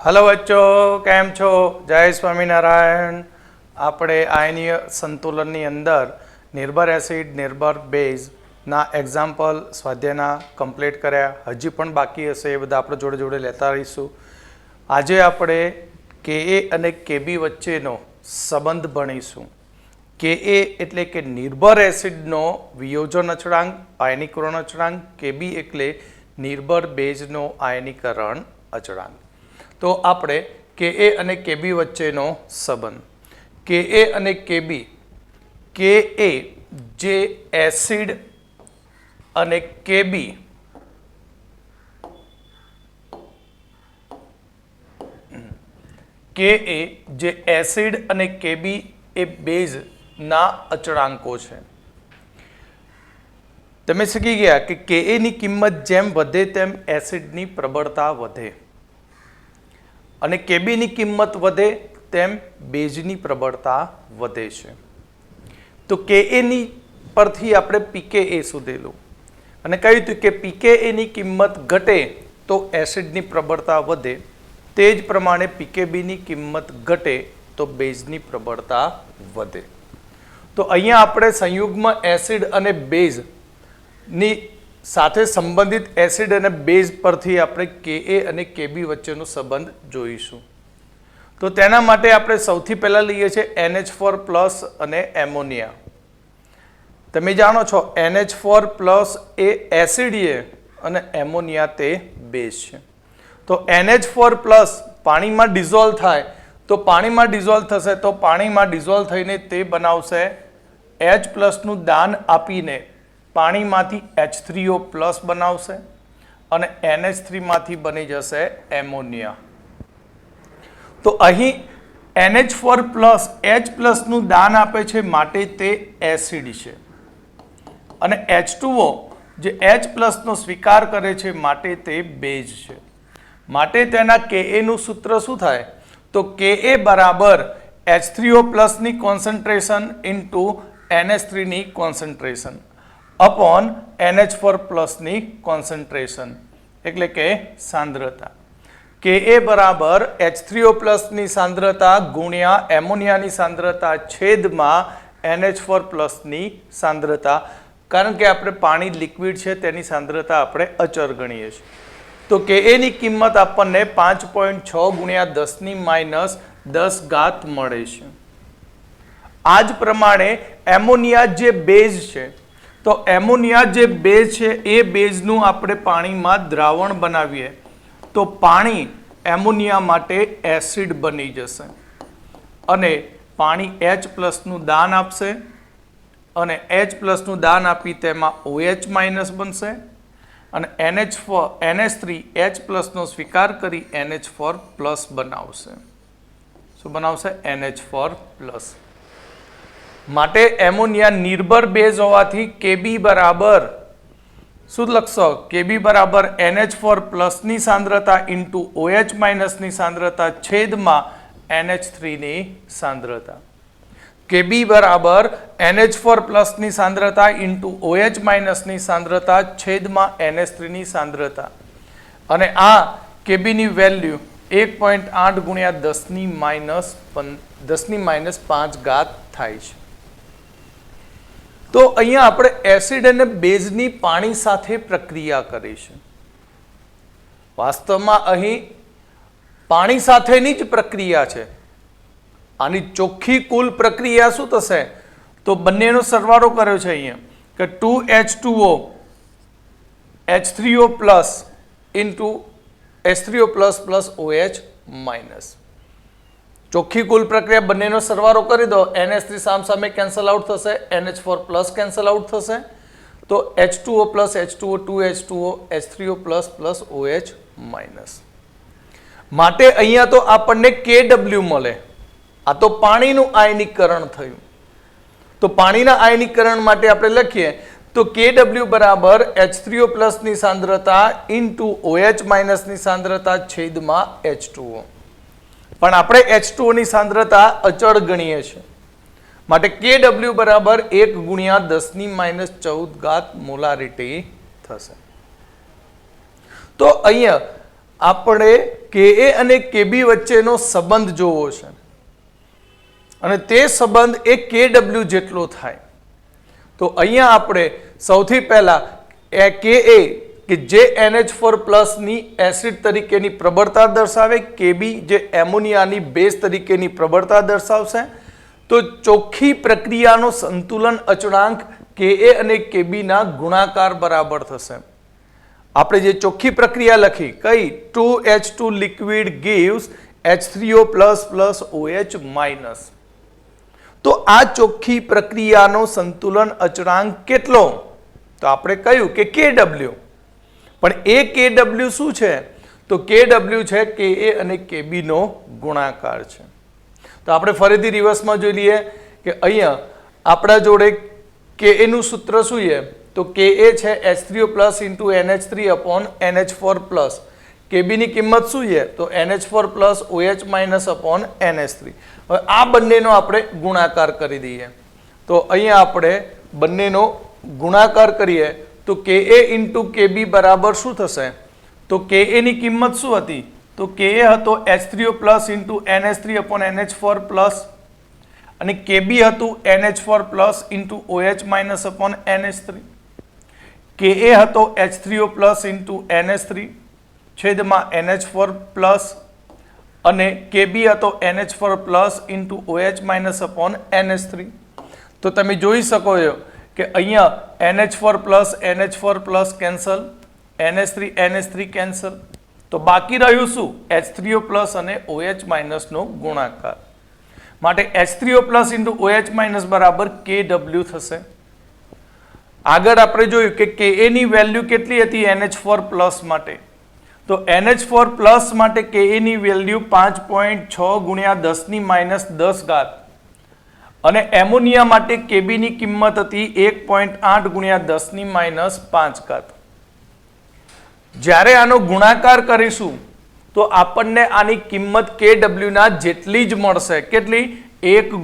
Hello बच्चों, केम छो? जय स्वामीनारायण। આપણે આયનીય સંતુલનની અંદર નિર્ભર એસિડ નિર્ભર બેઝના એક્ઝામ્પલ સ્વાધ્યાયના કમ્પ્લીટ કર્યા. હજી પણ બાકી હશે એ બધા આપણે જોડે જોડે લેતા રહીશું. આજે આપણે કે એ અને કેબી વચ્ચેનો સંબંધ ભણીશું. કે એ એટલે કે નિર્ભર એસિડનો વિયોજન અચળાંક આયનીકરણ અચળાંક, કેબી એટલે નિર્ભર બેઝનો આયનીકરણ અચળાંક. તો આપણે કે એ અને કેબી વચ્ચેનો સંબંધ. કે એ અને કેબી, કે એ જે એસિડ અને કેબી કે એ જે એસિડ અને કેબી એ બેઝના અચળાંકો છે. તમે શીખી ગયા કે કે એની કિંમત જેમ વધે તેમ એસિડની પ્રબળતા વધે અને કેબીની કિંમત વધે તેમ બેઝની પ્રબળતા વધે છે. તો કે એની પરથી આપણે પીકે શોધેલું અને કહ્યું હતું કે પીકે એની કિંમત ઘટે તો એસિડની પ્રબળતા વધે, તે જ પ્રમાણે પીકેબીની કિંમત ઘટે તો બેઝની પ્રબળતા વધે. તો અહીંયા આપણે સંયુગ્મ એસિડ અને બેઝની સાથે સંબંધિત એસિડ અને બેઝ પરથી આપણે કે એ અને કેબી વચ્ચેનો સંબંધ જોઈશું. તો તેના માટે આપણે સૌથી પહેલાં લઈએ છીએ NH4+ અને એમોનિયા. તમે જાણો છો NH4+ એ એસિડ છે અને એમોનિયા તે બેઝ છે. તો NH4+ પાણીમાં ડિઝોલ્વ થાય તો પાણીમાં ડિઝોલ્વ થશે તો પાણીમાં ડિઝોલ્વ થઈને તે બનાવશે H+ નું દાન આપીને પાણીમાંથી H3O+ બનાવશે અને NH3 માંથી બની જશે એમોનિયા. તો અહીં NH4+ H+ નું દાન આપે છે માટે તે એસિડ છે અને H2O જે H+ નો સ્વીકાર કરે છે માટે તે બેઝ છે. માટે તેના Ka નું સૂત્ર શું થાય? તો Ka બરાબર H3O+ ની કોન્સન્ટ્રેશન ઇન્ટુ NH3 ની કોન્સન્ટ્રેશન અપોન NH4+ ની કોન્સન્ટ્રેશન એટલે કે સાંદ્રતા. Ka બરાબર H3O+ ની સાંદ્રતા ગુણ્યા એમોનિયાની સાંદ્રતા છેદમાં NH4+ ની સાંદ્રતા. કારણ કે આપણે પાણી લિક્વિડ છે તેની સાંદ્રતા આપણે અચર ગણીએ છીએ. તો Ka ની કિંમત આપણને 5.6 ગુણ્યા 10⁻10 મળે છે. આ જ પ્રમાણે એમોનિયા જે બેઝ છે તો એમોનિયા જે બેઝ છે એ બેઝનું આપણે પાણીમાં દ્રાવણ બનાવીએ તો પાણી એમોનિયા માટે એસિડ બની જશે અને પાણી H+ નું દાન આપશે અને H+ નું દાન આપી તેમાં OH- બનશે અને NH3 H+ નો સ્વીકાર કરી NH4+ બનાવશે. શું બનાવશે? NH4+. માટે એમોનિયા નિર્ભર બેઝ હોવાથી Kb બરાબર શું લખશો? Kb બરાબર NH4+ ની સાંદ્રતા ઇન્ટુ OH- ની સાંદ્રતા છેદમાં NH3 ની સાંદ્રતા. Kb બરાબર NH4+ ની સાંદ્રતા ઇન્ટુ OH- ની સાંદ્રતા છેદમાં NH3 ની સાંદ્રતા અને આ Kb ની વેલ્યુ 1.8 ગુણ્યા 10⁻5 થાય છે. તો અહીંયા આપણે એસિડ અને બેઝની પાણી સાથે પ્રક્રિયા કરીશું. વાસ્તવમાં અહીં પાણી સાથેની જ પ્રક્રિયા છે. આની ચોખ્ખી કુલ પ્રક્રિયા શું થશે? તો બંનેનો સરવાળો કર્યો છે અહીંયા કે 2H2O H3O+ into H3O+ plus OH-. ચોખ્ખી કુલ પ્રક્રિયા બંનેનો સરવાળો કરી દો. NH3 સામસામે કેન્સલ આઉટ થશે, NH4+ કેન્સલ આઉટ થશે તો H2O plus H2O 2H2O H3O+ plus OH-. માટે અહીંયા તો આપણને KW મળે. આ તો પાણીનું આયનીકરણ થયું. તો પાણીના આયનીકરણ માટે આપણે લખીએ તો KW બરાબર H3O+ ની સાંદ્રતા ઇન્ટુ OH- ની સાંદ્રતા છેદમાં H2O. પણ આપણે H2O ની સાંદ્રતા અચળ ગણીએ છીએ માટે KW બરાબર 1 ગુણ્યા 10⁻14 મોલારિટી થશે. તો અહીંયા આપણે કે અને કેબી વચ્ચેનો સંબંધ જોવો છે અને તે સંબંધ એ KW જેટલો થાય. તો અહીંયા આપણે સૌથી પહેલા કે જે NH4+ ની એસિડ તરીકેની પ્રબળતા દર્શાવે, કેબી જે એમોનિયાની બેઝ તરીકેની પ્રબળતા દર્શાવશે. તો ચોખ્ખી પ્રક્રિયાનો સંતુલન અચળાંક કે અને કેબીના ગુણાકાર બરાબર થશે. આપણે જે ચોખ્ખી પ્રક્રિયા લખી કઈ 2H2 liquid gives H3O++ OH-. તો આ ચોખ્ખી પ્રક્રિયાનો સંતુલન અચળાંક કેટલો? તો આપણે કહ્યું કે KW. પણ એ KW શું છે? તો KW છે કે અને કેબી નો ગુણાકાર છે. તો આપણે ફરીથી રિવર્સમાં જોઈ લઈએ કે અહીંયા આપણા જોડે કે નું સૂત્ર શું છે? તો કે છે H3O+ NH3/NH4+. કેબી ની કિંમત શું છે? તો NH4+ OH- NH3. હવે આ બંનેનો આપણે ગુણાકાર કરી દઈએ. તો અહીંયા આપણે બંનેનો ગુણાકાર કરીએ તો કે × કેબી બરાબર શું થશે? તો કે ની કિંમત શું હતી? તો કે હતો H3O+ NH3/NH4+ અને કેબી હતું NH4+ OH- NH3. કે હતો H3O+ NH3 છેદમાં NH4+ અને કેબી હતો NH4+ OH- NH3. તો તમે જોઈ શકો છો કે અહીંયા NH4+ કેન્સલ, NH3 કેન્સલ. તો બાકી રહ્યું શું? H3O+ અને OH- નો ગુણાકાર. માટે H3O+ OH- બરાબર KW થશે. આગળ આપણે જોયું કે કે ની વેલ્યુ કેટલી હતી NH4+ માટે? તો NH4+ માટે કે ની વેલ્યુ 5.6 × 10⁻10 અને એમોનિયા માટે કેબી ની કિંમત હતી 1.8 × 10⁻5. જ્યારે આનો ગુણાકાર કરીશું તો આપણને આની કિંમત KW ના જેટલી જ મળશે. કેટલી? 1 ×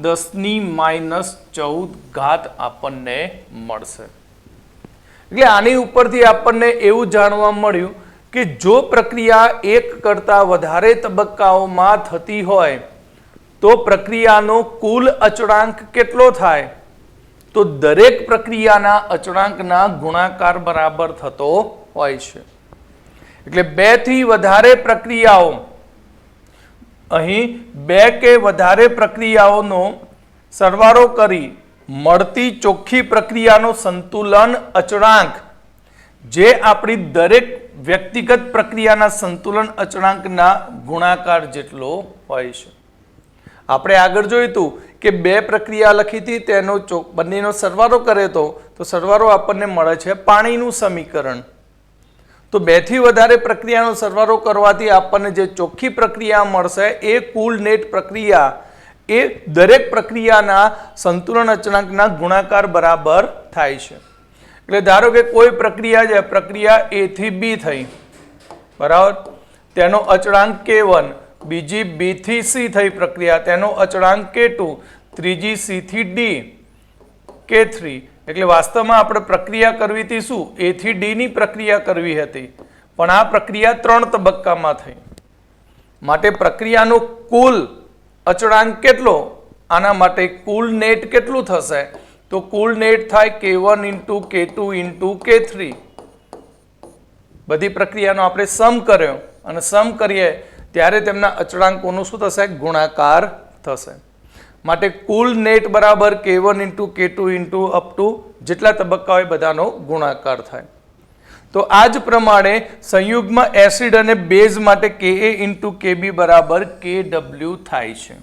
10⁻14 આપણને મળશે. એટલે આની ઉપરથી આપણને એવું જાણવા મળ્યું કે જો પ્રક્રિયા એક કરતા વધારે તબક્કાઓમાં થતી હોય તો પ્રક્રિયાનો કુલ અચળાંક કેટલો થાય? તો દરેક પ્રક્રિયાના અચળાંકના ગુણાકાર બરાબર થતો હોય છે. એટલે 2 થી વધારે પ્રક્રિયાઓ, અહીં 2 કે વધારે પ્રક્રિયાઓનો સરવાળો કરી મળતી ચોખ્ખી પ્રક્રિયાનો સંતુલન અચળાંક જે આપણી દરેક વ્યક્તિગત પ્રક્રિયાના સંતુલન અચળાંકના ગુણાકાર જેટલો હોય છે. આપણે આગળ જોયું હતું કે 2 પ્રક્રિયા લખી હતી તેનો બંનેનો સરવાળો કરે તો સરવાળો આપણને મળે છે પાણીનું સમીકરણ. તો 2 થી વધારે પ્રક્રિયાનો સરવાળો કરવાથી આપણને જે ચોખ્ખી પ્રક્રિયા મળશે એ કુલ નેટ પ્રક્રિયા એ દરેક પ્રક્રિયાના સંતુલન અચળાંકના ગુણાકાર બરાબર થાય છે. એટલે ધારો કે કોઈ પ્રક્રિયા છે, પ્રક્રિયા A થી B થઈ, બરાબર, તેનો અચળાંક K1, બીજી B થી C થઈ પ્રક્રિયા, તેનો અચળાંક K2, ત્રીજી C થી D K3. એટલે વાસ્તવમાં આપણે પ્રક્રિયા કરવી હતી શું? A થી D ની પ્રક્રિયા કરવી હતી, પણ આ પ્રક્રિયા 3 તબક્કામાં થઈ. માટે પ્રક્રિયાનો કુલ અચળાંક કેટલો? આના માટે કુલ નેટ કેટલું થશે? તો કુલ નેટ થાય K1 × K2 × K3. બધી પ્રક્રિયાનો આપણે સમ કર્યો અને સમ કરીએ ત્યારે તેમના અચળાંકોનું શું થશે? ગુણાકાર થશે. માટે કુલ નેટ બરાબર K1 × K2 × અપ ટુ જેટલા તબક્કા હોય બધાનો ગુણાકાર થાય. તો આ જ પ્રમાણે સંયુગ્મ એસિડ અને બેઝ માટે Ka × Kb બરાબર KW થાય છે.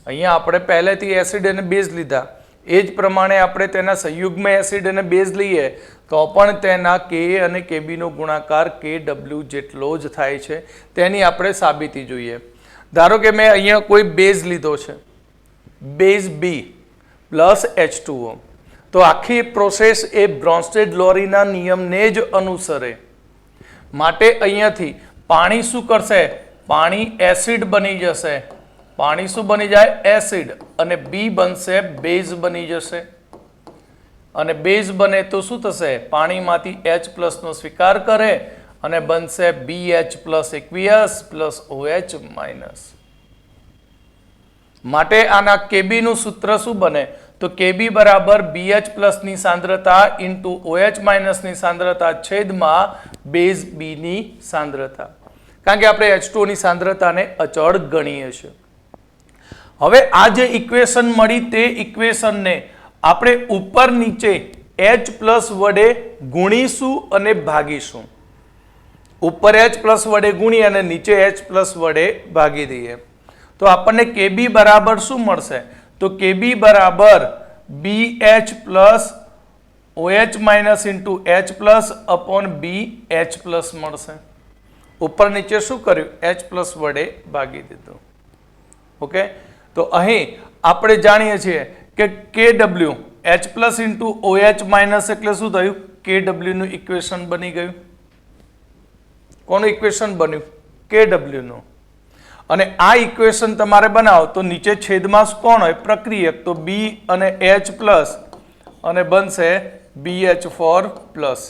અહીંયા આપણે પહેલેથી એસિડ અને બેઝ લીધા, એ જ પ્રમાણે આપણે તેના સંયુગ્મ એસિડ અને બેઝ લઈએ તો પણ તેના Ka અને Kb નો ગુણાકાર KW જેટલો જ થાય છે. તેની આપણે સાબિતી જોઈએ. ધારો કે મેં અહીંયા કોઈ બેઝ લીધો છે, બેઝ B પ્લસ H2O. તો આખી પ્રોસેસ એ બ્રોન્સ્ટેડ-લોરીના નિયમને જ અનુસરે. માટે અહીંયાથી પાણી શું કરશે? પાણી એસિડ બની જશે. પાણી શું બની જાય? એસિડ. અને B બનશે બેઝ બની જશે. અને બેઝ બને તો શું થશે? પાણીમાંથી H+ નો સ્વીકાર કરે અને બનશે BH plus aqueous plus OH minus. માટે આના KB નું સૂત્ર શું બને? તો KB બરાબર BH પ્લસ ની સાંદ્રતા ઇન્ટુ OH માઇનસ ની સાંદ્રતા છેદમાં બેઝ B ની સાંદ્રતા. કારણ કે આપણે H2O ની સાંદ્રતાને અચળ ગણીએ છીએ. હવે આ જે ઇક્વેશન મળી તે ઇક્વેશનને આપણે ઉપર નીચે H પ્લસ વડે ગુણીશું અને ભાગીશું. ઉપર H પ્લસ વડે ગુણી અને નીચે H પ્લસ વડે ભાગી દઈએ તો આપણને KB બરાબર શું મળશે? તો KB બરાબર BH plus OH minus into H plus upon BH plus મળશે. ઉપર નીચે શું કર્યું? H પ્લસ વડે ભાગી દીધું. ઓકે, તો અહીં આપણે જાણીએ છીએ કે KW H plus into OH minus એટલે શું થયું? KW નું ઇક્વેશન બની ગયું. કોનું ઇક્વેશન બન્યું? KW નું. અને આ ઇક્વેશન તમારે બનાવો તો નીચે છેદમાં કોણ હોય? પ્રક્રિયક. તો B અને H પ્લસ અને બનશે BH4 પ્લસ.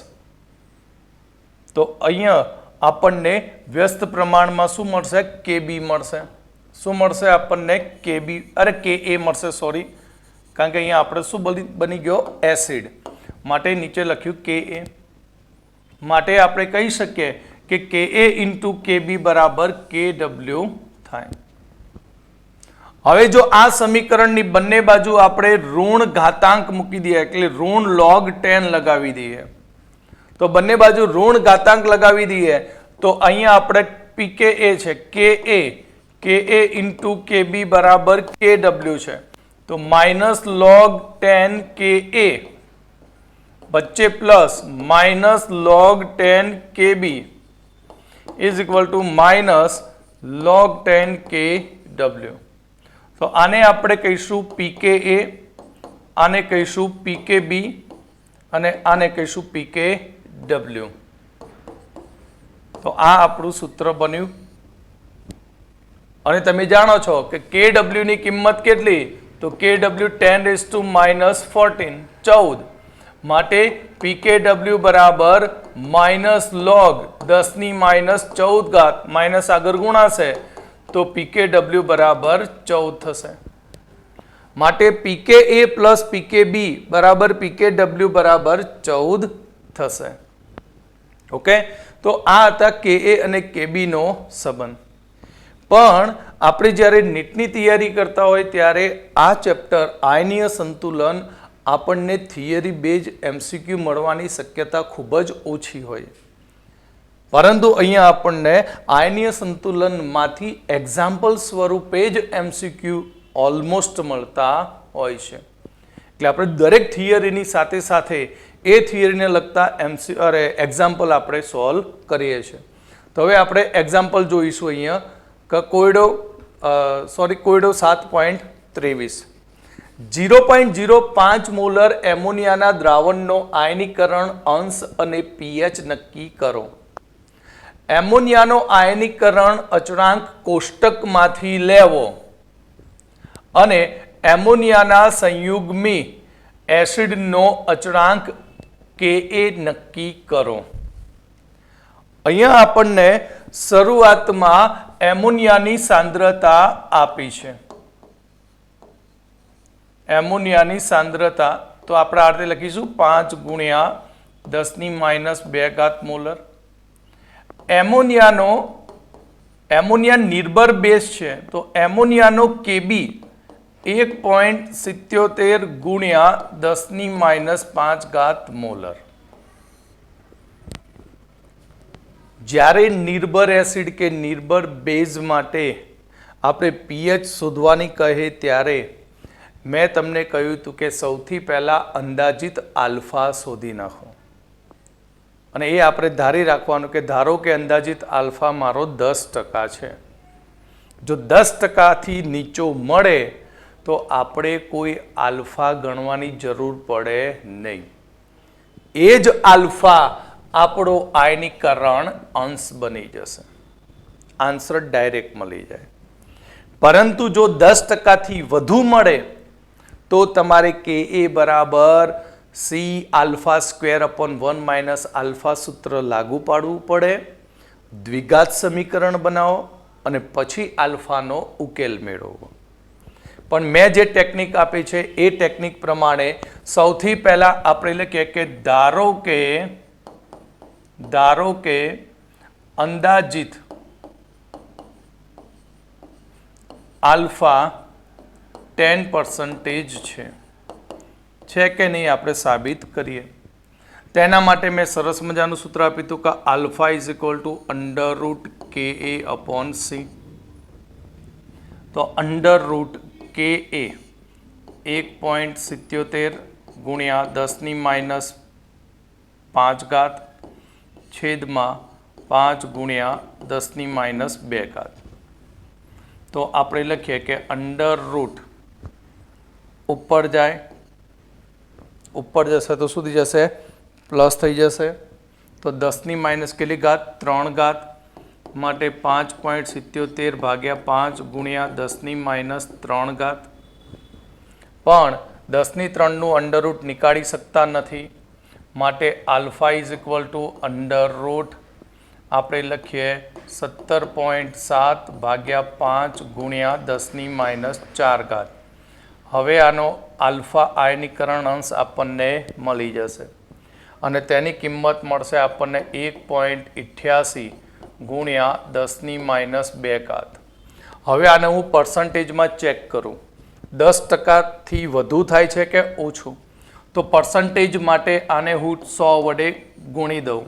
તો અહીંયા આપણને વ્યસ્ત પ્રમાણમાં શું મળશે? KB મળશે. શું મળશે આપણને? KB અરે KA મળશે, સોરી, કારણ કે અહીંયા આપણે શું બની ગયો? એસિડ. માટે નીચે લખ્યું KA. માટે આપણે કહી શકીએ કે KA ઇન્ટુ KB બરાબર KW થાય. હવે જો આ સમીકરણની બંને બાજુ આપણે ઋણ ઘાતાંક મૂકી દઈએ એટલે ઋણ log 10 લગાવી દઈએ તો બંને બાજુ ઋણ ઘાતાંક લગાવી દઈએ તો અહીંયા આપણે PKA છે KA ઇન્ટુ KB બરાબર KW છે તો માઇનસ log 10 KA बच्चे plus minus log 10 KB is equal to minus log 10 KW. तो आने આપણે કહીશું PKA, આને કહીશું PKB અને આને કહીશું PKW. તો આ આપણું સૂત્ર બન્યું અને તમે જાણો છો કે KW ની કિંમત કેટલી? તો KW 10⁻14 માટે PKW બરાબર માઇનસ log 10⁻14 માઇનસ આગળ ગુણાશે તો PKW બરાબર 14 થશે. માટે PKA પ્લસ PKB બરાબર PKW બરાબર 14 થશે. ઓકે, તો આ હતા KA અને KB નો સંબંધ. પણ આપણે જ્યારે નીટની તૈયારી કરતા હોય ત્યારે આ ચેપ્ટર આયનીય સંતુલન આપણને થિયરી બેઝ MCQ મળવાની શક્યતા ખૂબ જ ઓછી હોય. પરંતુ અહીંયા આપણને આયનીય સંતુલનમાંથી એક્ઝામ્પલ સ્વરૂપે જ MCQ ઓલમોસ્ટ મળતા હોય છે. એટલે આપણે દરેક થિયરીની સાથે સાથે એ થિયરીને લગતા એક્ઝામ્પલ આપણે સોલ્વ કરીએ છીએ. તો હવે આપણે એક્ઝામ્પલ જોઈશું અહીંયા કે કોયડો 7.23 0.05 મોલર એમોનિયાના દ્રાવણનો આયનીકરણ અંશ અને pH નક્કી કરો. એમોનિયાનો આયનીકરણ અચળાંક કોષ્ટકમાંથી લેવો અને એમોનિયાના સંયુગ્મી એસિડનો અચળાંક Ka નક્કી કરો. અહીંયા આપણને શરૂઆતમાં એમોનિયાની સાંદ્રતા આપી છે. એમોનિયાની સાંદ્રતા તો આપણે આ રીતે લખીશું 5 ગુણ્યા 10⁻2 મોલર. એમોનિયા નિર્ભર બેઝ છે તો એમોનિયાનો KB 1.77 ગુણ્યા 10⁻5 મોલર. જ્યારે નિર્ભર એસિડ કે નિર્ભર બેઝ માટે આપણે pH શોધવાની કહે ત્યારે મેં તમને કહ્યું હતું કે સૌથી પહેલા અંદાજિત આલ્ફા શોધી નાખો અને એ આપણે ધારી રાખવાનું કે ધારો કે અંદાજિત આલ્ફા મારો 10% છે. જો 10%થી નીચો મળે તો આપણે કોઈ આલ્ફા ગણવાની જરૂર પડે નહીં. એ જ આલ્ફા આપણો આયનીકરણ અંશ બની જશે. આન્સર ડાયરેક્ટ મળી જાય. પરંતુ જો 10%થી વધુ મળે તો તમારે Ka બરાબર C alpha square upon 1 minus alpha સૂત્ર લાગુ પાડવું પડે, દ્વિઘાત સમીકરણ બનાવો અને પછી આલ્ફાનો ઉકેલ મેળવવો. પણ મેં જે ટેકનિક આપી છે એ ટેકનિક પ્રમાણે સૌથી પહેલા આપણે લખીએ કે ધારો કે અંદાજિત આલ્ફા 10% છે કે નહીં આપણે સાબિત કરીએ. તેના માટે મેં સરસ મજાનું સૂત્ર આપ્યું હતું કે alpha is equal to under route કે એ અપોન સી. તો અંડર રૂટ કે એ 1.77 ગુણ્યા 10⁻⁵ છેદમાં 5 ગુણ્યા 10⁻². તો આપણે લખીએ કે અંડર રૂટ ઉપર જાય, ઉપર જશે તો શું થઈ જશે? પ્લસ થઈ જશે. તો 10⁻³ માટે 5.77 ભાગ્યા 5 ગુણ્યા 10⁻3. પણ 10⁻³ નું અંડર રૂટ નીકાળી શકતા નથી, માટે alpha is equal to under route આપણે લખીએ 17.7 ભાગ્યા 5 ગુણ્યા 10⁻⁴. હવે આનો આલ્ફા આયનીકરણ અંશ આપણને મળી જશે અને તેની કિંમત મળશે આપણને 1.88 ગુણ્યા 10⁻². હવે આને હું પર્સન્ટેજમાં ચેક કરું, 10%થી વધુ થાય છે કે ઓછું? તો પર્સન્ટેજ માટે આને હું 100 વડે ગુણી દઉં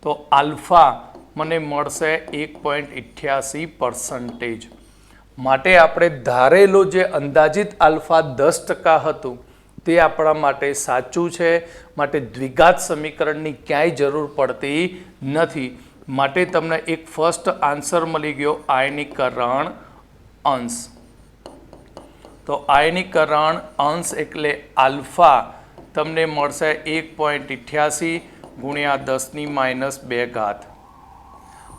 તો આલ્ફા મને મળશે 1.88%. માટે આપણે ધારેલો જે અંદાજિત આલ્ફા 10% હતું તે આપણા માટે સાચું છે. માટે દ્વિઘાત સમીકરણની ક્યાંય જરૂર પડતી નથી. માટે તમને એક ફર્સ્ટ આન્સર મળી ગયો આયનીકરણ અંશ. તો આયનીકરણ અંશ એટલે આલ્ફા તમને મળશે 1.88 ગુણ્યા 10⁻².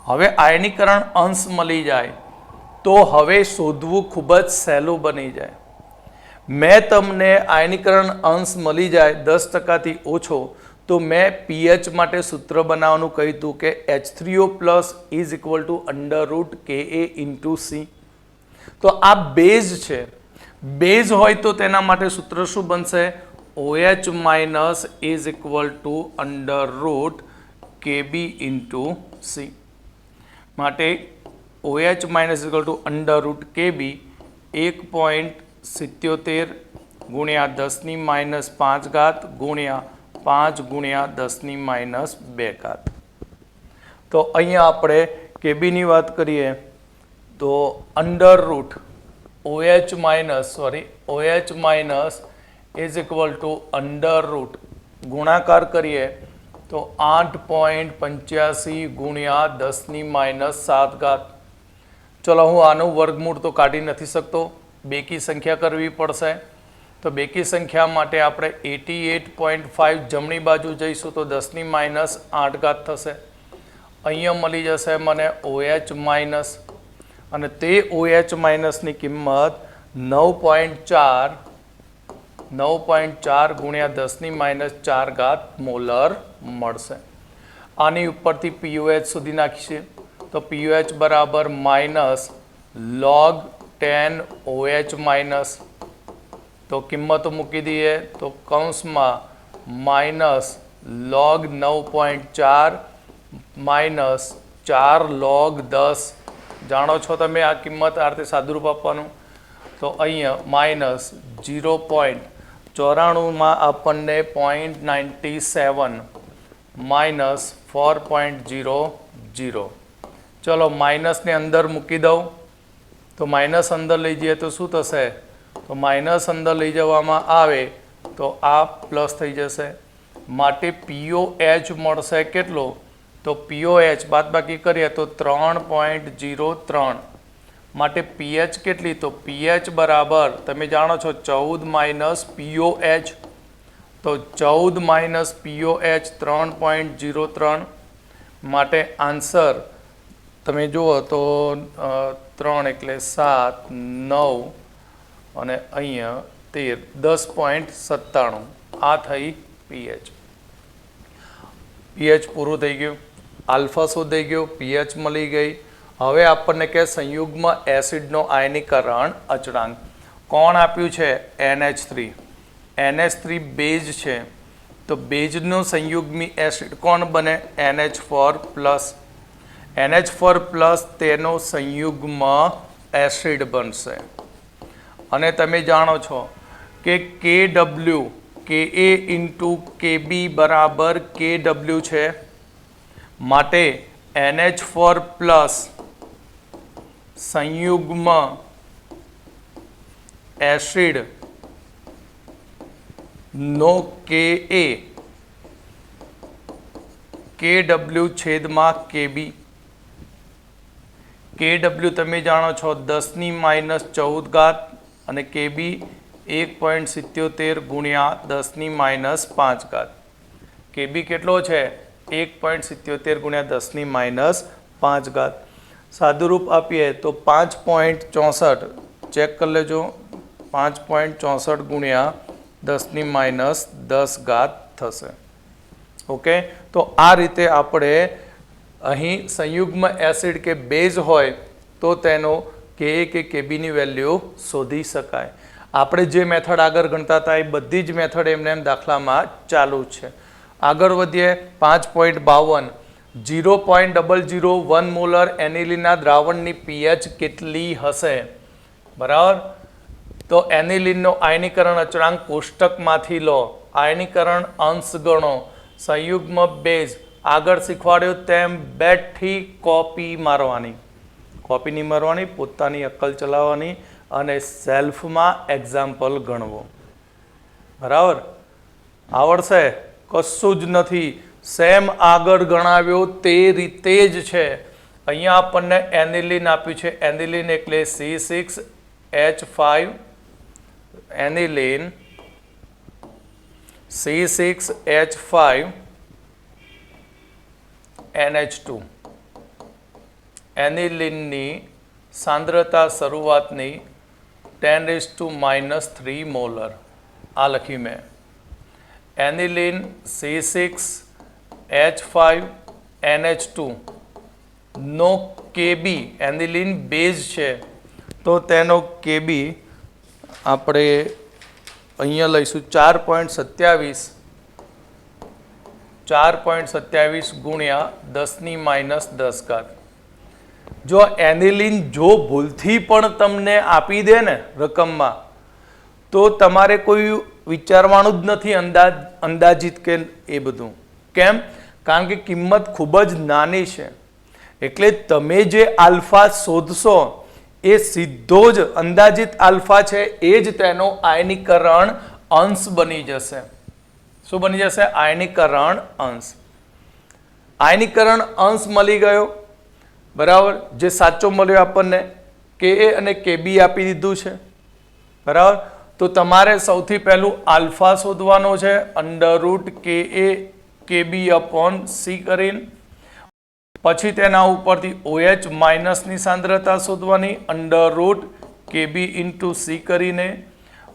હવે આયનીકરણ અંશ મળી જાય તો હવે શોધવું ખૂબ જ સહેલું બની જાય. મેં તમને આયનીકરણ અંશ મળી જાય 10%થી ઓછો તો મેં પીએચ માટે સૂત્ર બનાવવાનું કહ્યું હતું કે H3O plus is equal to under route કે એ ઇન્ટુ સી. તો આ બેઝ છે. બેઝ હોય તો તેના માટે સૂત્ર શું બનશે? OH minus is equal to under route KB into C. માટે OH minus equal to under route KB 1.77 ગુણ્યા 10⁻⁵ ગુણ્યા 5 ગુણ્યા 10⁻². તો અહીંયા આપણે કેબીની વાત કરીએ તો under route OH minus is equal to under route ગુણાકાર કરીએ તો 8.85 ગુણ્યા 10⁻⁷. ચલો હું આનું વર્ગમૂળ તો કાઢી નથી શકતો, બેકી સંખ્યા કરવી પડશે. તો બેકી સંખ્યા માટે આપણે 88.5 જમણી બાજુ જઈશું તો 10⁻⁸ થશે. અહીંયા મળી જશે મને OH માઇનસ અને તે OH માઇનસની કિંમત 9.4 ગુણ્યા 10⁻⁴ મોલર મળશે. આની ઉપરથી POH સુધી નાખીએ તો POH બરાબર માઇનસ log 10 OH માઇનસ. તો કિંમતો મૂકી દઈએ તો કૌંસમાં માઇનસ log 9.4 માઇનસ 4 log 10. જાણો છો તમે આ કિંમત આ રીતે સાદુરૂપ આપવાનું. તો અહીંયા માઇનસ 0.94 આપણને 0.97 માઇનસ 4.00. ચલો માઇનસને અંદર મૂકી દઉં તો માઇનસ અંદર લઈ જઈએ તો શું થશે? તો માઇનસ અંદર લઈ જવામાં આવે તો આ પ્લસ થઈ જશે. માટે POH મળશે કેટલો? તો POH બાદબાકી કરીએ તો 3.03. માટે પીએચ કેટલી? તો પીએચ બરાબર તમે જાણો છો 14 માઇનસ POH. તો 14 માઇનસ POH 3.03. માટે આન્સર તમે જુઓ તો 3 એટલે 7, 9 અને અહીંયા 13, 10.97. આ થઈ પીએચ. પીએચ પૂરું થઈ ગયું. આલ્ફા શોધાઈ ગયો, પીએચ મળી ગઈ. હવે આપણને કે સંયુગ્મ એસિડનો આયનીકરણ અચળાંક કોણ આપ્યું છે? NH3. NH3 બેઝ છે, તો બેઝનો સંયુગ્મી એસિડ કોણ બને? NH4 plus. NH4 પ્લસ તેનો સંયુગ્મ એસિડ બનશે. અને તમે જાણો છો કે KW Ka ઇન્ટુ Kb બરાબર KW છે, માટે NH4 પ્લસ સંયુગ્મ એસિડ નો Ka KW છેદમાં Kb. KW તમે જાણો છો 10⁻14 અને Kb 1.77 ગુણ્યા 10⁻5. Kb કેટલો છે? 1.77 ગુણ્યા 10⁻5. સાદુરૂપ આપીએ તો 5.64. ચેક કરી લેજો. 5.64 ગુણ્યા 10⁻10 થશે. ઓકે, તો આ રીતે આપણે અહીં સંયુગ્મ એસિડ કે બેઝ હોય તો તેનો Ka કે Kbની વેલ્યુ શોધી શકાય. આપણે જે મેથડ આગળ ગણતા હતા એ બધી જ મેથડ એમને એમ દાખલામાં ચાલુ છે. આગળ વધીએ. 5.52. 0.001 મોલર એનિલિનના દ્રાવણની પીએચ કેટલી હશે? બરાબર, તો એનિલિનનો આયનીકરણ અચળાંક કોષ્ટકમાંથી લો. આયનીકરણ અંશ ગણો. સંયુગ્મ બેઝ આગળ શીખવાડ્યું તેમ બેઠી કોપી મારવાની. કોપી નહીં મારવાની, પોતાની અક્કલ ચલાવવાની અને સેલ્ફમાં એક્ઝામ્પલ ગણવો. બરાબર, આવડશે? કશું જ નથી. સેમ આગળ ગણાવ્યો તે રીતે જ છે. અહીંયા આપણને એનિલિન આપ્યું છે. એનિલિન એટલે C6H5. Aniline C6H5 NH2. એનિલિનની સાંદ્રતા શરૂઆતની 10⁻³ મોલર. આ લખ્યું મેં. એનિલિન C6H5 NH2 નો Kb, એનિલિન બેઝ છે તો તેનો Kb આપણે અહીંયા લઈશું 4.27. 4.27 ગુણ્યા 10⁻10. જો એનિલિન જો ભૂલથી પણ તમને આપી દે ને રકમમાં, તો તમારે કોઈ વિચારવાનું જ નથી અંદાજિત કે એ બધું. કેમ? કારણ કે કિંમત ખૂબ જ નાની છે. એટલે તમે જે આલ્ફા શોધશો એ સીધો જ અંદાજિત આલ્ફા છે, એ જ તેનો આયનીકરણ અંશ બની જશે. શું બની જશે? આયનીકરણ અંશ. આયનીકરણ અંશ મળી ગયો. બરાબર, જે સાચો મળ્યો આપણને. Ka અને Kb આપી દીધું છે. બરાબર, તો તમારે સૌથી પહેલું આલ્ફા શોધવાનો છે. √Ka Kb અપોન C કરીને. પછી તેના ઉપરથી OH માઇનસની સાંદ્રતા શોધવાની. √Kb ઇન્ટુ C કરીને.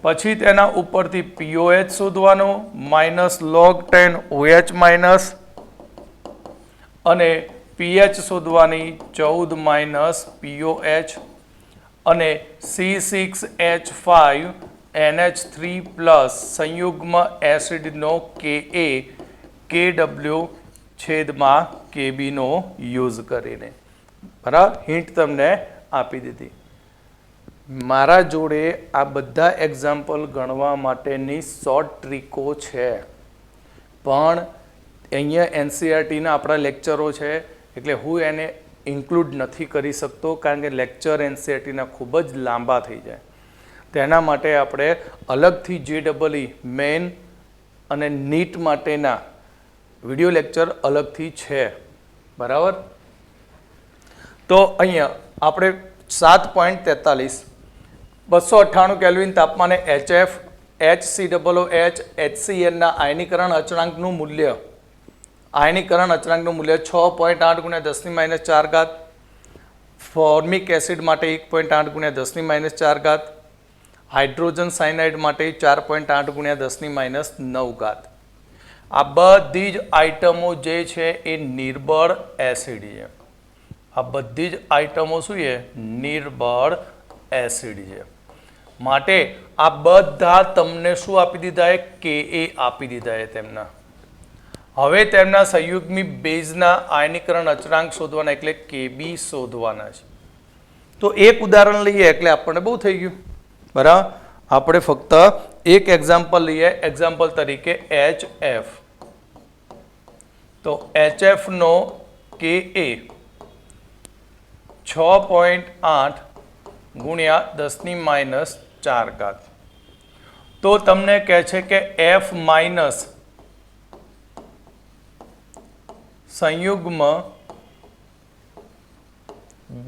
પછી તેના ઉપરથી POH શોધવાનો. -log10 OH minus. અને પીએચ શોધવાની 14 POH. અને C6H5 NH3 પ્લસ સંયુગ્મ એસિડનો Ka KW છેદમાં Kbનો યુઝ કરીને. બરાબર, હિન્ટ તમને આપી દીધી. મારા જોડે આ બધા એક્ઝામ્પલ ગણવા માટેની શોર્ટ ટ્રીકો છે, પણ અહીંયા NCERTના આપણા લેક્ચરો છે એટલે હું એને ઇન્ક્લુડ નથી કરી શકતો, કારણ કે લેક્ચર NCERTના ખૂબ જ લાંબા થઈ જાય. તેના માટે આપણે અલગથી JEE મેઇન અને નીટ માટેના વિડીયો લેક્ચર અલગથી છે. બરાબર, તો અહીંયા આપણે 7.43 298 કેલ્વિન તાપમાને HF HCOOH HCl ના આયનીકરણ અચળાંકનું મૂલ્ય 6.8 ગુણ્યા 10⁻⁴. ફોર્મિક એસિડ માટે 1.8 ગુણ્યા 10⁻⁴. હાઇડ્રોજન સાયનાઇડ માટે 4.8 ગુણ્યા 10⁻⁹ આ બધી જ આઇટમો જે છે એ નિર્બળ એસિડ છે. આ બધી જ આઇટમો શું છે? નિર્બળ એસિડ છે. માટે આ બધા તમને શું આપી દીધા છે? Ka આપી દીધા છે તેમના. હવે તેમના સંયુગ્મી બેઝના આયનીકરણ અચળાંક શોધવાના એટલે Kb શોધવાના છે. તો એક ઉદાહરણ લઈએ એટલે આપણને બહુ થઈ ગયું. બરાબર. આપણે ફક્ત એક એક્ઝામ્પલ લઈએ. એક્ઝામ્પલ તરીકે HF. તો HF નો Ka 6.8 ગુણ્યા 10⁻⁴. તો તમને કહે છે કે F માઇનસ સંયુગ્મ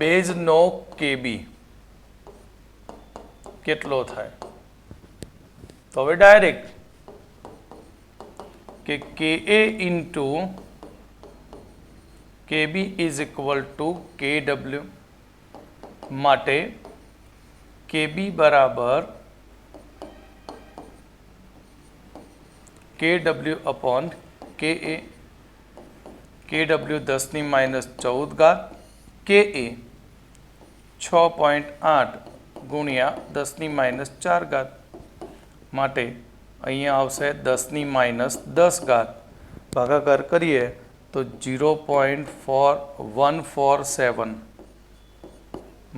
બેઝનો Kb કેટલો થાય? તો હવે ડાયરેક્ટ કે Ka into Kb is equal to Kw. માટે Kb બરાબર Kw upon Ka. Kw 10⁻⁴. Ka 6.8 ગુણ્યા 10⁻⁴. માટે અહીંયા આવશે 10⁻⁻. ભાગાકાર કરીએ તો 0.4147.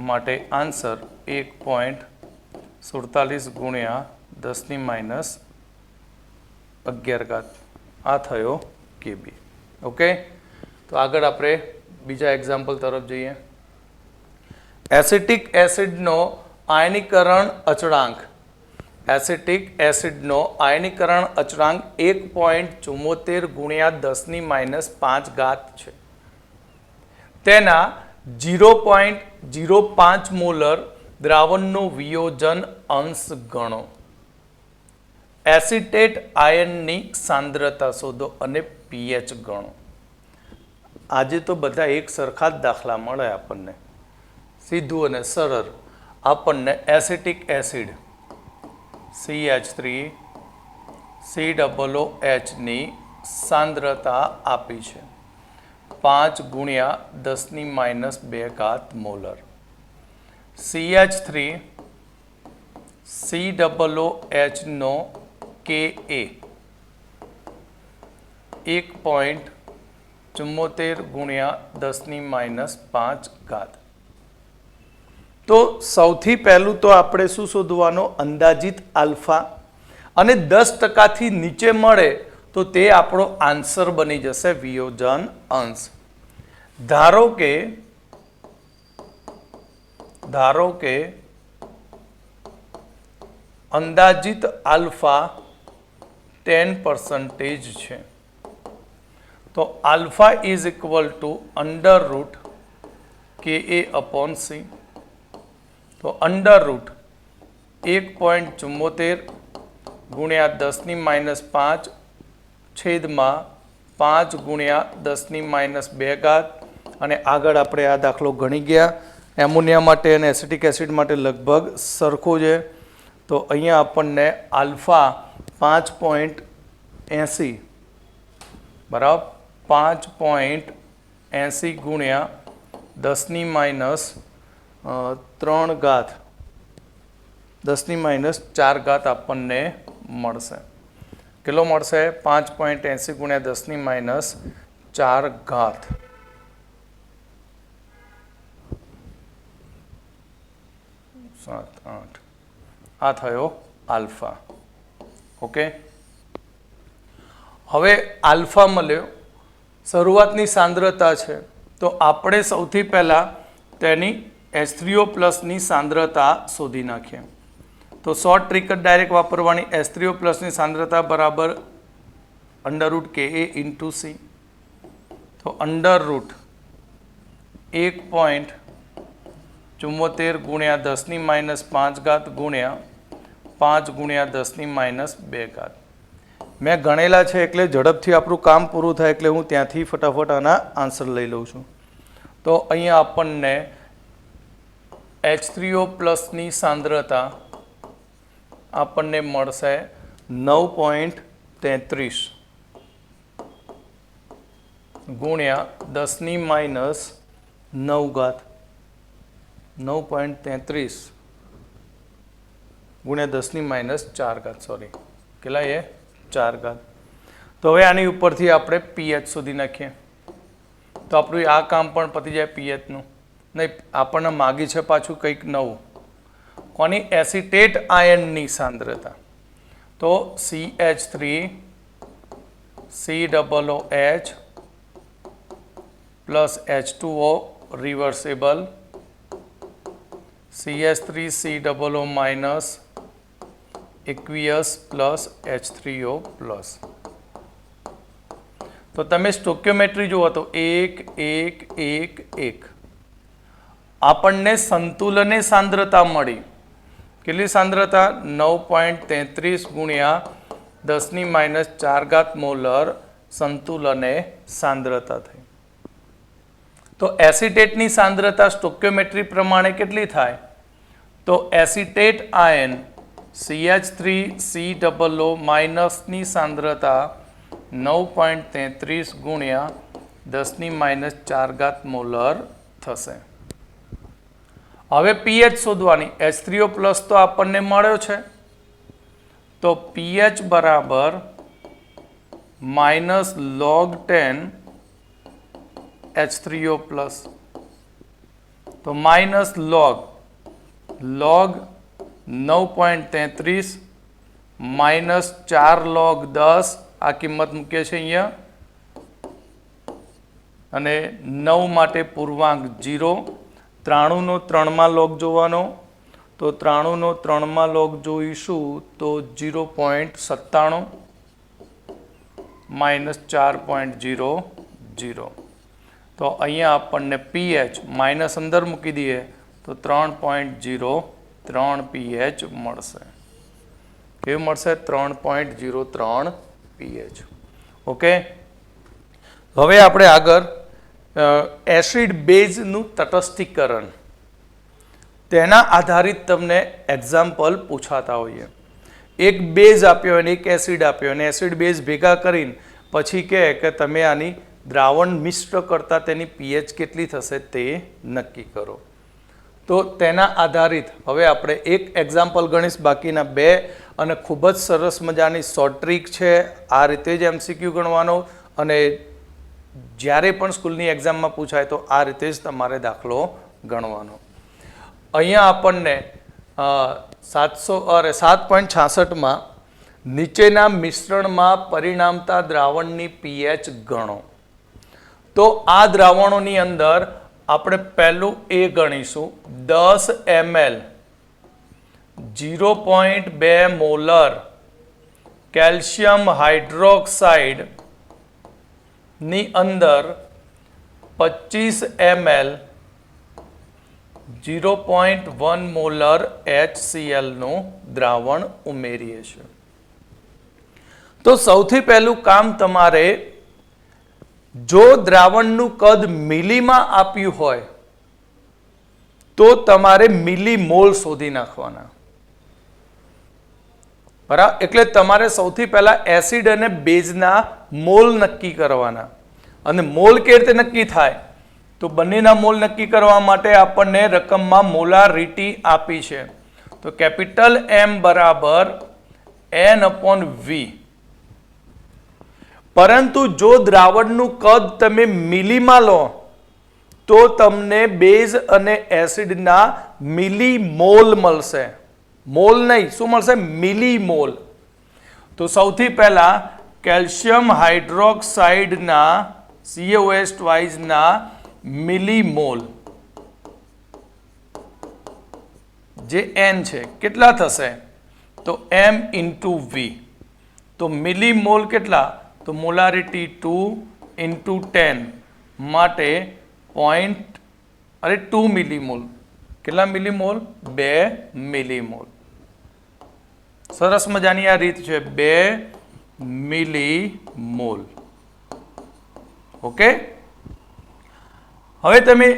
માટે આન્સર 1.47 ગુણ્યા 10⁻⁴. આ થયો Kb. ઓકે. તો આગળ આપણે બીજા એક્ઝામ્પલ તરફ જઈએ. એસિટિક એસિડનો આયનીકરણ અચળાંક. એસિટિક એસિડનો આયનીકરણ અચળાંક 1.74 ગુણ્યા 10⁻⁵ છે. તેના 0.05 મોલર દ્રાવણનું વિયોજન અંશ ગણો. એસિટેટ આયનની સાંદ્રતા શોધો અને pH ગણો. આજે તો બધા એક સરખા જ દાખલા મળે આપણને, સીધું અને સરળ. આપણને એસિટિક એસિડ CH3 COOH ની સાંદ્રતા આપી છે 5 ગુણ્યા 10⁻² મોલર. CH3 COOH નો Ka 1.74 ગુણ્યા 10⁻⁵. તો સૌથી પહેલું તો આપણે શું શોધવાનો? અંદાજિત આલ્ફા. અને 10% નીચે મળે તો તે આપણો આન્સર બની જશે વિયોજન અંશ. ધારો કે અંદાજિત આલ્ફા 10% છે. તો alpha is equal to √Ka upon C. તો √1.74 ગુણ્યા 10⁻⁵ છેદમાં 5 ગુણ્યા 10⁻². અને આગળ આપણે આ દાખલો ગણી ગયા. એમોનિયા માટે અને એસિટિક એસિડ માટે લગભગ સરખો છે. તો અહીંયા આપણને આલ્ફા 5.80 બરાબર 5.80 ગુણ્યા 10⁻⁴ 10⁻⁴ આપણને મળશે. કેટલો મળશે? 5.80 ગુણ્યા 10⁻⁴. 7 8. આ થયો આલ્ફા. ઓકે. હવે આલ્ફા મળ્યો, શરૂઆતની સાંદ્રતા છે. તો આપણે સૌથી પહેલાં તેની H3O+ ની સાંદ્રતા શોધી નાખીએ. તો શોર્ટ ટ્રીક જ ડાયરેક્ટ વાપરવાની. H3O+ ની સાંદ્રતા બરાબર √Ka ઇન્ટુ C. તો √1.74 ગુણ્યા 10⁻⁵ ગુણ્યા 5 ગુણ્યા 10⁻². મેં ગણેલા છે એટલે ઝડપથી આપણું કામ પૂરું થાય એટલે હું ત્યાંથી ફટાફટ આના આન્સર લઈ લઉં છું. તો અહીંયા આપણને H3O+ ની સાંદ્રતા આપણને મળશે 9.33 ગુણ્યા 10⁻9 ઘાત 9.33 ગુણ્યા 10⁻4 ઘાત સોરી કેટલા એ 4 ઘાત. તો હવે આની ઉપરથી આપણે પીએચ સુધી નાખીએ તો આપણું આ કામ પણ પતી જાય પીએચનું. નહીં, આપણને માગી છે પાછું કંઈક નવું. કોની? એસિટેટ આયનની સાંદ્રતા. તો CH3 COOH plus H2O reversible CH3 COO minus aqueous plus H3O plus. તો તમે સ્ટોક્યોમેટ્રી જુઓ તો 1 1 1 1 આપણને સંતુલને સાંદ્રતા મળી. કેટલી સાંદ્રતા? 9.33 ગુણ્યા 10⁻4 ઘાત મોલર સંતુલને સાંદ્રતા થઈ. તો એસિટેટની સાંદ્રતા સ્ટોક્યોમેટ્રી પ્રમાણે કેટલી થાય? તો એસિટેટ આયન CH3 COO માઇનસની સાંદ્રતા 9.33 ગુણ્યા 10⁻4 ઘાત મોલર થશે. હવે પીએચ શોધવાની. H3O પ્લસ તો આપણને મળ્યો છે તો પીએચ બરાબર -log10 H3O પ્લસ. તો માઇનસ log 9.33 માઇનસ 4 log 10 આ કિંમત મૂકીએ છીએ અહીંયા અને 9 માટે પૂર્ણાંક 0. 93નો 3માં log જોવાનો તો 93નો 3માં log જોઈશું તો 0.97 માઇનસ 4.00. તો અહીંયા આપણને પીએચ માઇનસ અંદર મૂકી દઈએ તો 3.03 પીએચ મળશે. કેવું મળશે? 3.03 પીએચ. ઓકે, હવે આપણે આગળ એસિડ બેઝનું તટસ્થીકરણ તેના આધારિત તમને એક્ઝામ્પલ પૂછાતા હોઈએ. એક બેઝ આપ્યો અને એક એસિડ આપ્યો અને એસિડ બેઝ ભેગા કરીને પછી કહે કે તમે આની દ્રાવણ મિશ્ર કરતાં તેની પીએચ કેટલી થશે તે નક્કી કરો. તો તેના આધારિત હવે આપણે એક એક્ઝામ્પલ ગણીશ, બાકીના બે અને ખૂબ જ સરસ મજાની શોર્ટ ટ્રીક છે. આ રીતે જ MCQ ગણવાનો અને જ્યારે પણ સ્કૂલની એક્ઝામમાં પૂછાય તો આ રીતે જ તમારે દાખલો ગણવાનો. અહીંયા આપણને 7.66માં નીચેના મિશ્રણમાં પરિણામતા દ્રાવણની પીએચ ગણો. તો આ દ્રાવણોની અંદર આપણે પહેલું એ ગણીશું 10 ml 0.2 મોલર કેલ્શિયમ હાઇડ્રોક્સાઇડ ની અંદર 25 ml 0.1 મોલર HCl નું દ્રાવણ ઉમેરીએ છીએ. તો સૌથી પહેલું કામ તમારે જો દ્રાવણનું કદ મિલીમાં આપ્યું હોય તો તમારે મિલીમોલ શોધી નાખવાના. બરાબર, એટલે તમારે સૌથી પહેલા એસિડ અને બેઝના મોલ નક્કી કરવાના. અને મોલ કેવી રીતે નક્કી થાય? તો બંનેના મોલ નક્કી કરવા માટે આપણને રકમમાં મોલારિટી આપી છે. તો કેપિટલ M બરાબર N/V. પરંતુ જો દ્રાવણનું કદ તમે મિલીમાં લો તો તમને બેઝ અને એસિડના મિલીમોલ મળશે. મોલ નહીં, શું મળશે? મિલીમોલ. તો સૌથી પહેલા કેલ્શિયમ હાઇડ્રોક્સાઇડના CaOH ટ્વાઇસના મિલીમોલ જે N છે કેટલા થશે? તો M/V. તો મિલીમોલ કેટલા? તો મોલારિટી 2 × 10 માટે 2 મિલીમોલ. કેટલા મિલીમોલ? 2 મિલીમોલ. સરસ મજાની આ રીત છે, 2 મિલીમોલ. ઓકે, હવે તમે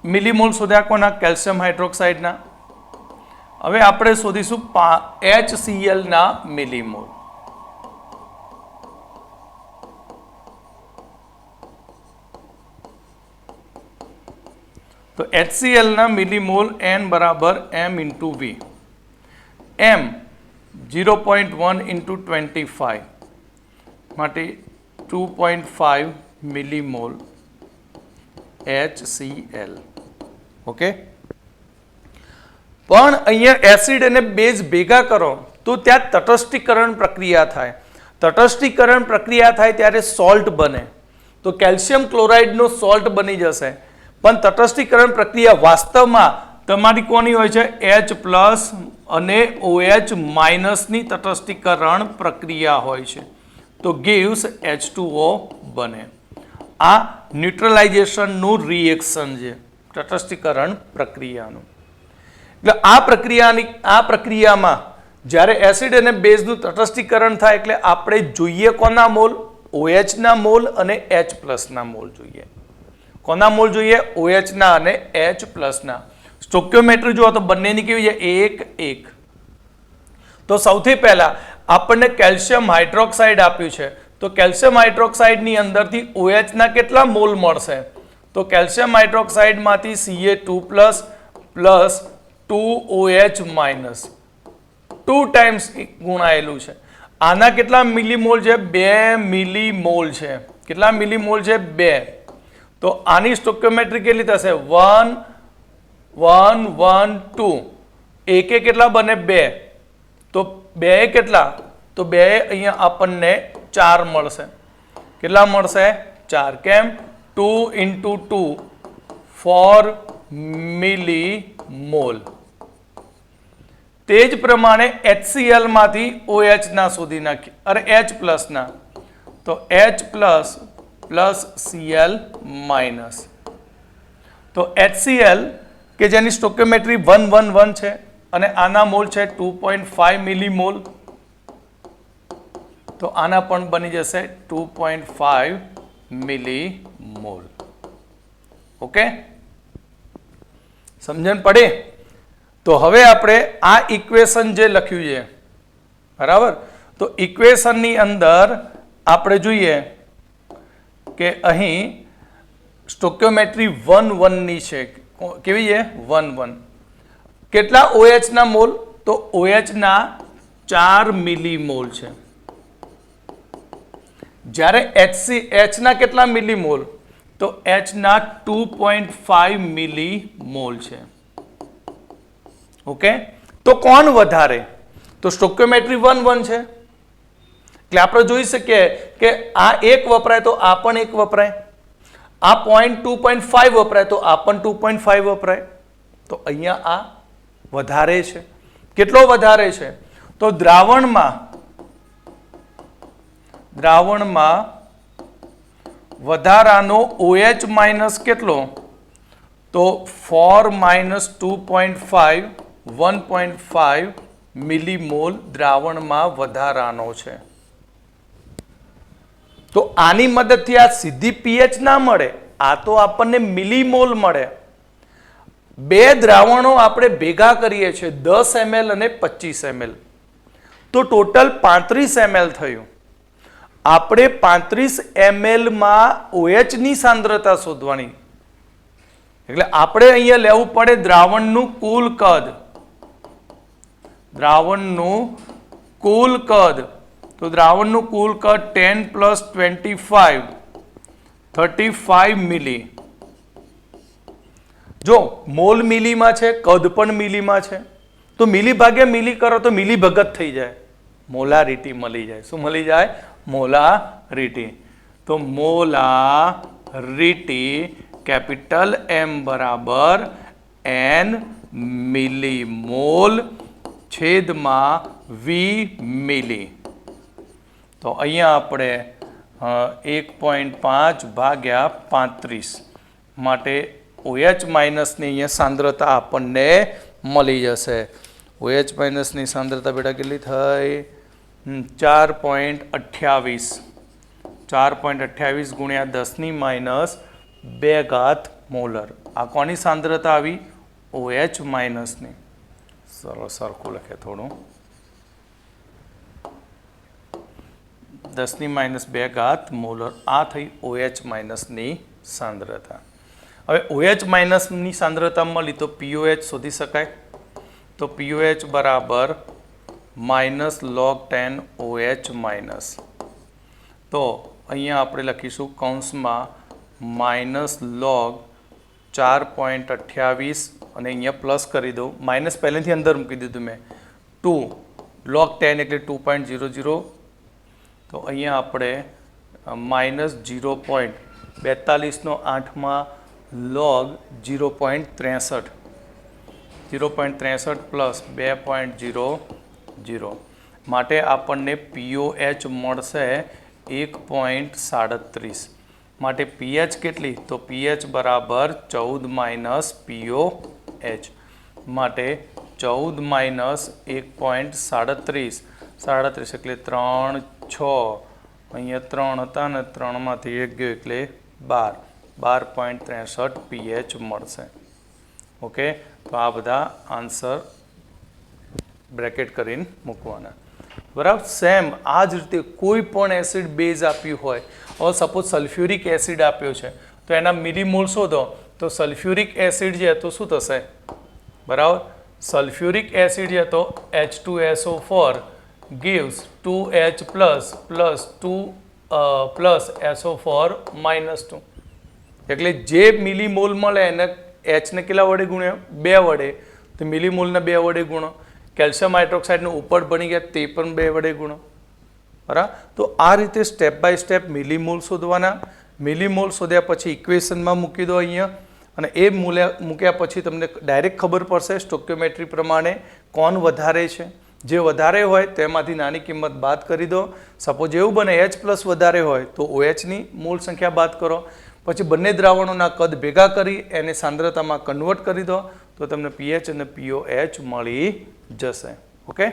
મિલીમોલ શોધ્યા કોના? કેલ્શિયમ હાઇડ્રોક્સાઇડના. હવે આપણે શોધીશું HCl ના મિલીમોલ. તો HCl ના મિલીમોલ N બરાબર m into V. m 0.1 into 25 માટે 2.5 મિલીમોલ HCl. ઓકે, પણ અહીંયા એસિડ અને બેઝ ભેગા કરો તો ત્યાં તટસ્થીકરણ પ્રક્રિયા થાય. તટસ્થીકરણ પ્રક્રિયા થાય ત્યારે સોલ્ટ બને. તો કેલ્શિયમ ક્લોરાઇડનો સોલ્ટ બની જશે. પણ તટસ્થીકરણ પ્રક્રિયા વાસ્તવમાં તમારી કોની હોય છે? H+ અને OH- ની તટસ્થીકરણ પ્રક્રિયા હોય છે. તો gives H2O બને. આ ન્યુટ્રલાઇઝેશનનું રિએક્શન છે તટસ્થીકરણ પ્રક્રિયાનું. એટલે આ પ્રક્રિયામાં જ્યારે એસિડ અને બેઝનું તટસ્થીકરણ થાય એટલે આપણે જોઈએ કોના મોલ? OH ના મોલ અને H+ ના મોલ જોઈએ. કોના મોલ જોઈએ? OH ના અને H+ ના. સ્ટોઇકિયોમેટ્રી જુઓ તો બંનેની કેવી છે? 1 1. તો સૌથી પહેલા આપણને કેલ્શિયમ હાઇડ્રોક્સાઇડ આપ્યું છે. તો કેલ્શિયમ હાઇડ્રોક્સાઇડની અંદરથી OH ના કેટલા મોલ મળશે? તો કેલ્શિયમ હાઇડ્રોક્સાઇડમાંથી Ca2+ પ્લસ 2OH- 2 ટાઈમ્સ ગુણાયેલું છે. આના કેટલા મિલીમોલ છે? 2 મિલીમોલ છે. કેટલા મિલીમોલ છે? 2. તો આની સ્ટોઇકિયોમેટ્રી કેટલી થશે? 1 1 1 2. એકે કેટલા બને? 2. તો 2 કેટલા? તો 2 અહીંયા આપણને 4 મળશે. કેટલા મળશે? 4. કેમ? 2 ઇન્ટુ 2 4 મિલીમોલ. તે જ પ્રમાણે HCl માંથી OH ના શોધી નાખીએ. અરે H+ ના. તો H+ પ્લસ Cl-. તો HCl કે જેની સ્ટોઇકિયોમેટ્રી 1 1 1 છે અને આના મોલ છે 2.5 મિલીમોલ. તો આના પણ બની જશે 2.5 મિલીમોલ. ઓકે, સમજણ પડે? તો હવે આપણે આ ઇક્વેશન જે લખ્યું છે બરાબર, તો ઇક્વેશનની અંદર આપણે જોઈએ કે અહીં સ્ટોઇકિયોમેટ્રી 1 1 ની છે. કેવી છે? 1 1. કેટલા OH ના મોલ? તો OH ના 4 મિલીમોલ છે. જ્યારે H ના કેટલા મિલીમોલ? તો H ના 2.5 મિલીમોલ છે. ઓકે, તો કોણ વધારે? તો સ્ટોઇકિયોમેટ્રી 1 1 છે એટલે આપણે જોઈ શકીએ કે આ એક વપરાય તો આ પણ એક વપરાય, આ 2.5 વપરાય તો આ પણ 2.5 વપરાય. તો અહીંયા આ વધારે છે. કેટલો વધારે છે? તો દ્રાવણમાં વધારાનો OH- કેટલો? તો 4 - 2.5 1.5 મિલીમોલ દ્રાવણમાં વધારાનો છે. તો આની મદદથી આ સીધી pH ના મળે, આ તો આપણને મિલીમોલ મળે. બે દ્રાવણો આપણે ભેગા કરીએ છીએ 10 ml અને 25 ml. તો ટોટલ 35 ml થયું. આપણે 35 ml માં OH ની સાંદ્રતા શોધવાની. એટલે આપણે અહીંયા લેવું પડે દ્રાવણનું કુલ કદ. તો દ્રાવણનું કુલ કદ 10 + 25 35 મિલી. જો મોલ મિલીમાં છે, કદ પણ મિલીમાં છે, તો મિલી ભાગ્યા મિલી કરો તો મિલી ભગત થઈ જાય, મોલારિટી મળી જાય. શું મળી જાય? મોલારિટી. તો મોલારિટી કેપિટલ M બરાબર N મિલીમોલ છેદમાં V મિલી. તો અહીંયા આપણે 1.5 ભાગ્યા 35 માટે OH- ની અહીંયા સાંદ્રતા આપણને મળી જશે. OH- ની સાંદ્રતા બેટા કેટલી થઈ? 4.28. 4.28 ગુણ્યા 10 - 2 ઘાત મોલર. આ કોની સાંદ્રતા આવી? OH- ની સરખું લખે થોડું 10⁻² મોલર આ થઈ OH માઇનસની સાંદ્રતા. હવે OH માઇનસની સાંદ્રતા મળી તો POH શોધી શકાય. તો POH બરાબર -log10 OH માઇનસ. તો અહીંયા આપણે લખીશું કૌંસમાં -log 4.28 અને અહીંયા પ્લસ કરી દઉં. માઇનસ પહેલેથી અંદર મૂકી દીધું મેં. 2 log 10 એટલે 2.00. તો અહીંયા આપણે -0.42/8 log 0.63 પ્લસ 2.00 માટે આપણને POH મળશે 1.37. માટે pH કેટલી? તો pH બરાબર 14 POH. માટે 14 1.37 37 એટલે 3 6 અહીંયા 3 હતા ને 3માંથી 1 ગયો એટલે 12.63 pH મળશે. ઓકે, તો આ બધા આન્સર બ્રેકેટ કરીને મૂકવાના. બરાબર. સેમ આ જ રીતે કોઈ પણ એસિડ બેઝ આપ્યું હોય, હવે સપોઝ સલ્ફ્યુરિક એસિડ આપ્યો છે તો એના મિલીમોલ શોધો. તો સલ્ફ્યુરિક એસિડ છે તો શું થશે? બરાબર, સલ્ફ્યુરિક એસિડ છે તો H2SO4 gives 2H plus 2 plus SO4 minus 2. એટલે જે મિલીમોલ મળે એને H ને કેટલા વડે ગુણ્યો? 2 વડે. તો મિલીમોલને 2 વડે ગુણો. કેલ્શિયમ હાઇડ્રોક્સાઇડનું ઉપર બની ગયા તે પણ 2 વડે ગુણો. બરાબર. તો આ રીતે સ્ટેપ બાય સ્ટેપ મિલીમોલ શોધવાના. મિલીમોલ શોધ્યા પછી ઇક્વેશનમાં મૂકી દો અહીંયા, અને એ મૂક્યા પછી તમને ડાયરેક્ટ ખબર પડશે સ્ટોક્યોમેટ્રી પ્રમાણે કોણ વધારે છે. જે વધારે હોય તેમાંથી નાની કિંમત બાદ કરી દો. સપોઝ એવું બને H પ્લસ વધારે હોય તો OHની મોલ સંખ્યા બાદ કરો. પછી બંને દ્રાવણોના કદ ભેગા કરી એને સાંદ્રતામાં કન્વર્ટ કરી દો તો તમને pH અને POH મળી જશે. ઓકે.